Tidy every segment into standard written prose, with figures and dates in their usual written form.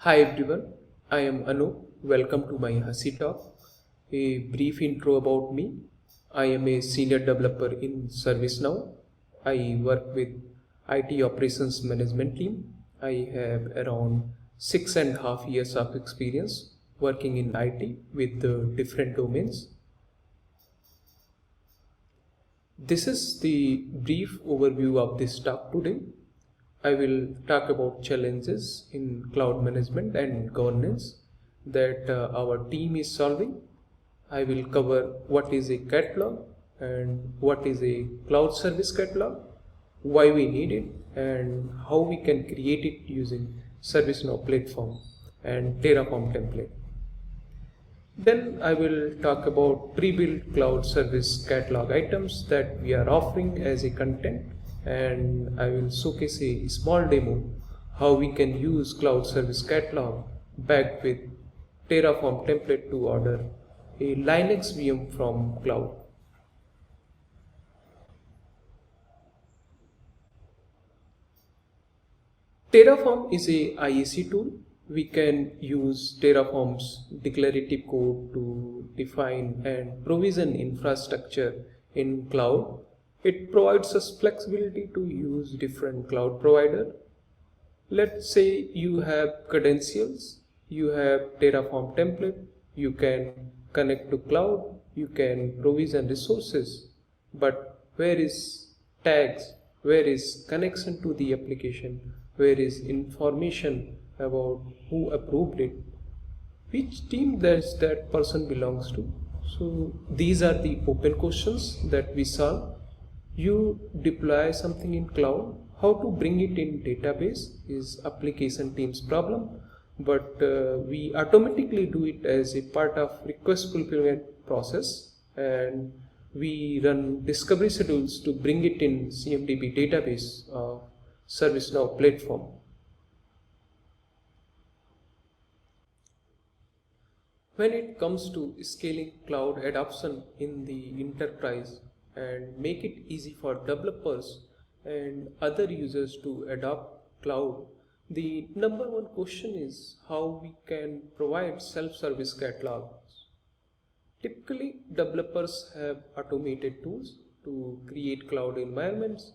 Hi everyone, I am Anoop. Welcome to my HashiTalk. A brief intro about me. I am a senior developer in ServiceNow. I work with IT operations management team. I have around 6.5 years of experience working in IT with different domains. This is the brief overview of this talk today. I will talk about challenges in cloud management and governance that our team is solving. I will cover what is a catalog and what is a cloud service catalog, why we need it, and how we can create it using ServiceNow platform and Terraform template. Then I will talk about pre-built cloud service catalog items that we are offering as a content, and I will showcase a small demo how we can use cloud service catalog backed with Terraform template to order a Linux VM from cloud. Terraform is a IAC tool. We can use Terraform's declarative code to define and provision infrastructure in cloud. It provides us flexibility to use different cloud provider. Let's say you have credentials, you have Terraform template, you can connect to cloud, you can provision resources, but where is tags, where is connection to the application, where is information about who approved it, which team does that person belongs to. So these are the open questions that we solve. You deploy something in cloud, how to bring it in database is application team's problem, but we automatically do it as a part of request fulfillment process, and we run discovery schedules to bring it in CMDB database of ServiceNow platform. When it comes to scaling cloud adoption in the enterprise and make it easy for developers and other users to adopt cloud, the number one question is how we can provide self-service catalogs. Typically, developers have automated tools to create cloud environments,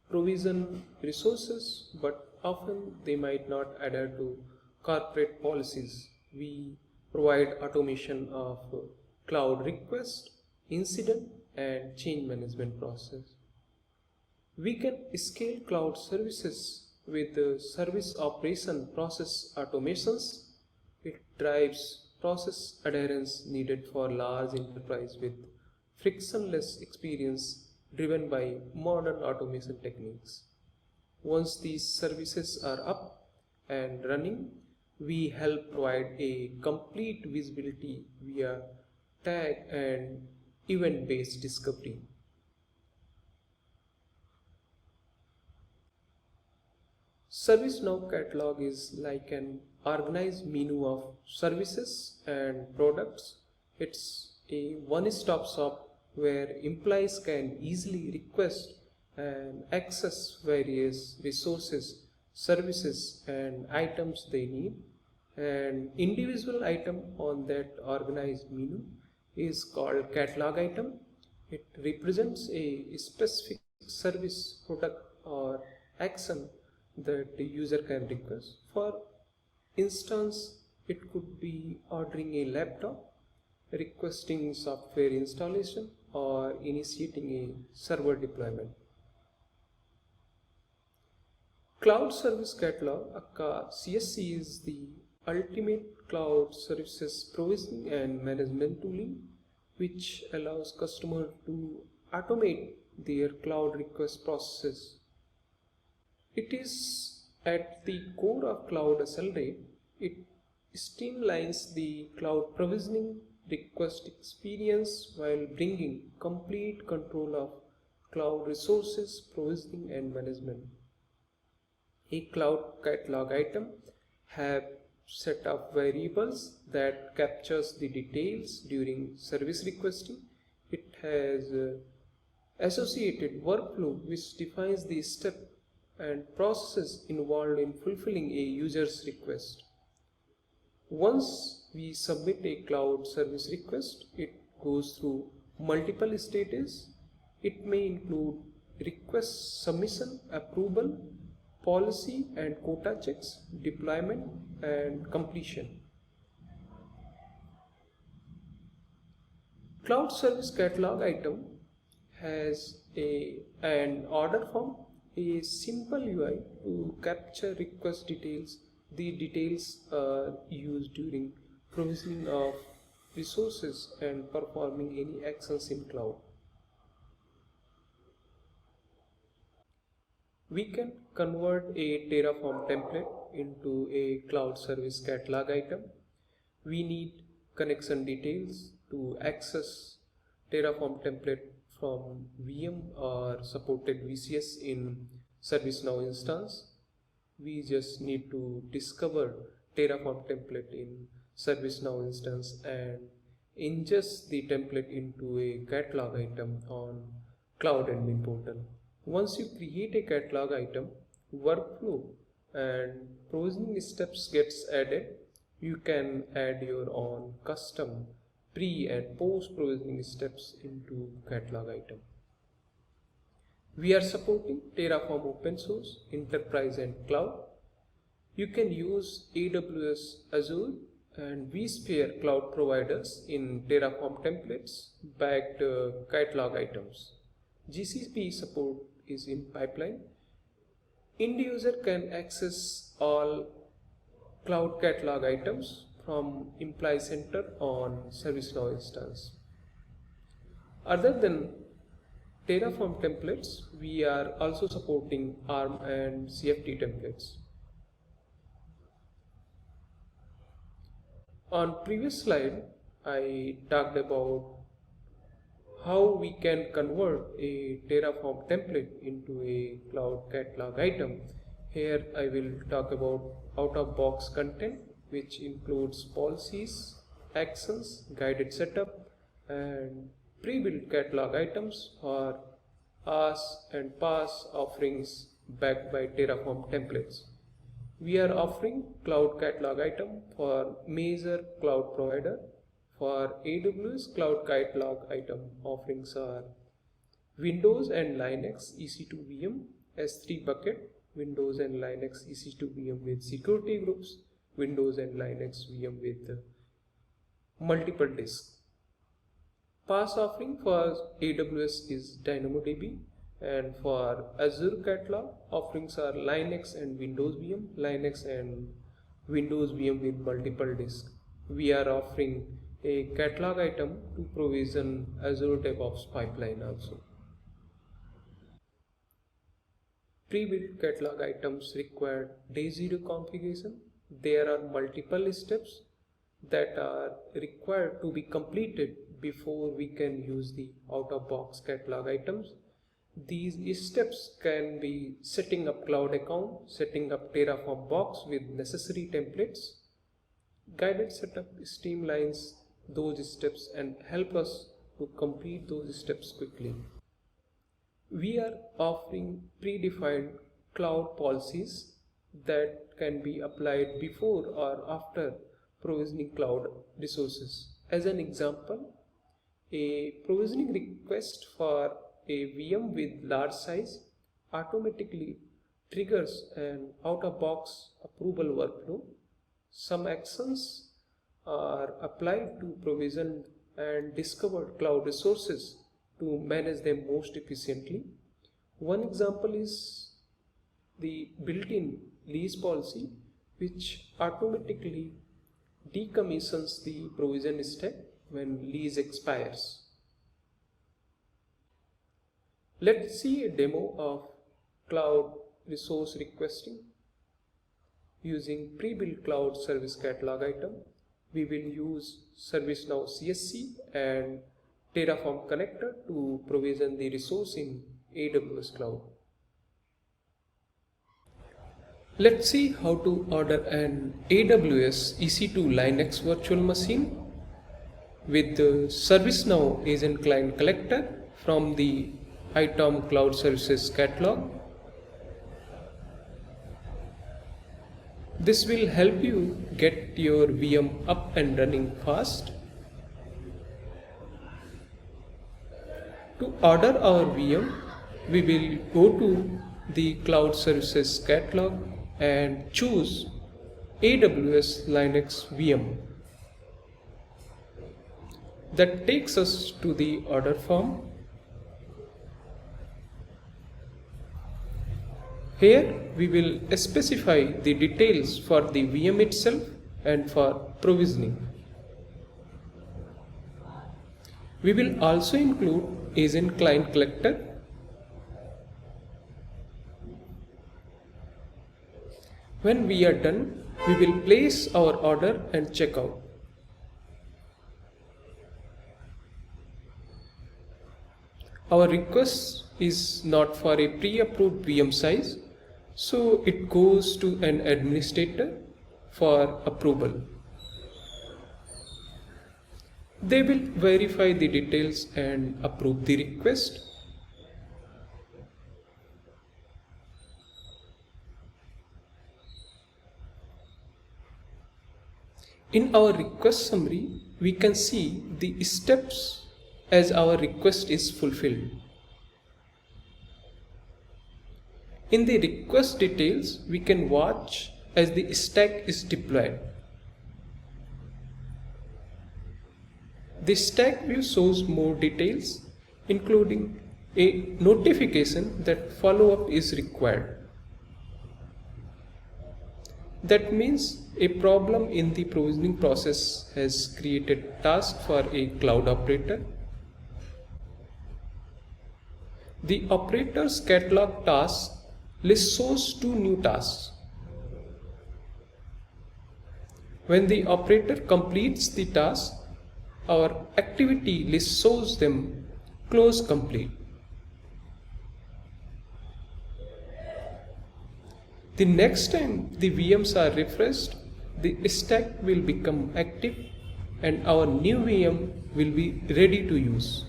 provision resources, but often they might not adhere to corporate policies. We provide automation of cloud request, incident, and change management process. We can scale cloud services with service operation process automations. It drives process adherence needed for large enterprise with frictionless experience driven by modern automation techniques. Once these services are up and running, we help provide a complete visibility via tag and event-based discovery. ServiceNow catalog is like an organized menu of services and products. It's a one-stop shop where employees can easily request and access various resources, services, and items they need. An individual item on that organized menu is called catalog item. It represents a specific service, product, or action that the user can request. For instance, it could be ordering a laptop, requesting software installation, or initiating a server deployment. Cloud Service Catalog, aka CSC, is the ultimate cloud services provisioning and management tooling, which allows customers to automate their cloud request processes. It is at the core of Cloud Accelerate. It streamlines the cloud provisioning request experience while bringing complete control of cloud resources, provisioning, and management. A cloud catalog item have set of variables that captures the details during service requesting. It has associated workflow which defines the step and processes involved in fulfilling a user's request. Once we submit a cloud service request, it goes through multiple stages. It may include request submission, approval, policy and quota checks, deployment and completion. Cloud Service Catalog item has an order form, a simple UI to capture request details. The details are used during provisioning of resources and performing any actions in cloud. We can convert a Terraform template into a Cloud Service Catalog item. We need connection details to access Terraform template from VM or supported VCS in ServiceNow instance. We just need to discover Terraform template in ServiceNow instance and ingest the template into a catalog item on Cloud Admin Portal. Once you create a catalog item, workflow and provisioning steps gets added. You can add your own custom pre and post provisioning steps into catalog item. We are supporting Terraform open source, enterprise and cloud. You can use AWS, Azure and vSphere cloud providers in Terraform templates backed catalog items. GCP support is in pipeline. End user can access all cloud catalog items from Employee Center on ServiceNow instance. Other than Terraform templates, we are also supporting ARM and CFT templates. On previous slide, I talked about how we can convert a Terraform template into a cloud catalog item. Here I will talk about out-of-box content, which includes policies, actions, guided setup, and pre-built catalog items for IaaS and PaaS offerings backed by Terraform templates. We are offering cloud catalog item for major cloud provider. For AWS, cloud catalog item offerings are Windows and Linux EC2 VM, S3 bucket, Windows and Linux EC2 VM with security groups, Windows and Linux VM with multiple disks. PaaS offering for AWS is DynamoDB, and for Azure catalog offerings are Linux and Windows VM, Linux and Windows VM with multiple disks. We are offering a catalog item to provision Azure DevOps pipeline also. Pre-built catalog items require day zero configuration. There are multiple steps that are required to be completed before we can use the out-of-box catalog items. These steps can be setting up cloud account, setting up Terraform box with necessary templates, guided setup, streamlines those steps and help us to complete those steps quickly. We are offering predefined cloud policies that can be applied before or after provisioning cloud resources. As an example, a provisioning request for a VM with large size automatically triggers an out-of-box approval workflow. Some actions are applied to provision and discover cloud resources to manage them most efficiently. One example is the built-in lease policy, which automatically decommissions the provision stack when lease expires. Let's see a demo of cloud resource requesting. Using pre-built cloud service catalog item, we will use ServiceNow CSC and Terraform connector to provision the resource in AWS cloud. Let's see how to order an AWS EC2 Linux virtual machine with the ServiceNow Agent Client Collector from the ITOM Cloud Services catalog. This will help you get your VM up and running fast. To order our VM, we will go to the Cloud Services catalog and choose AWS Linux VM. That takes us to the order form. Here we will specify the details for the VM itself and for provisioning. We will also include agent client collector. When we are done, we will place our order and check out. Our request is not for a pre-approved VM size, so it goes to an administrator for approval. They will verify the details and approve the request. In our request summary, we can see the steps as our request is fulfilled. In the request details, we can watch as the stack is deployed. The stack view shows more details, including a notification that follow-up is required. That means a problem in the provisioning process has created task for a cloud operator. The operator's catalog task list shows 2 new tasks. When the operator completes the task, our activity list shows them close complete. The next time the VMs are refreshed, the stack will become active and our new VM will be ready to use.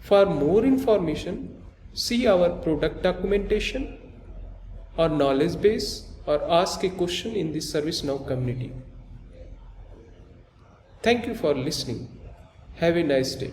For more information, see our product documentation or knowledge base or ask a question in the ServiceNow community. Thank you for listening. Have a nice day.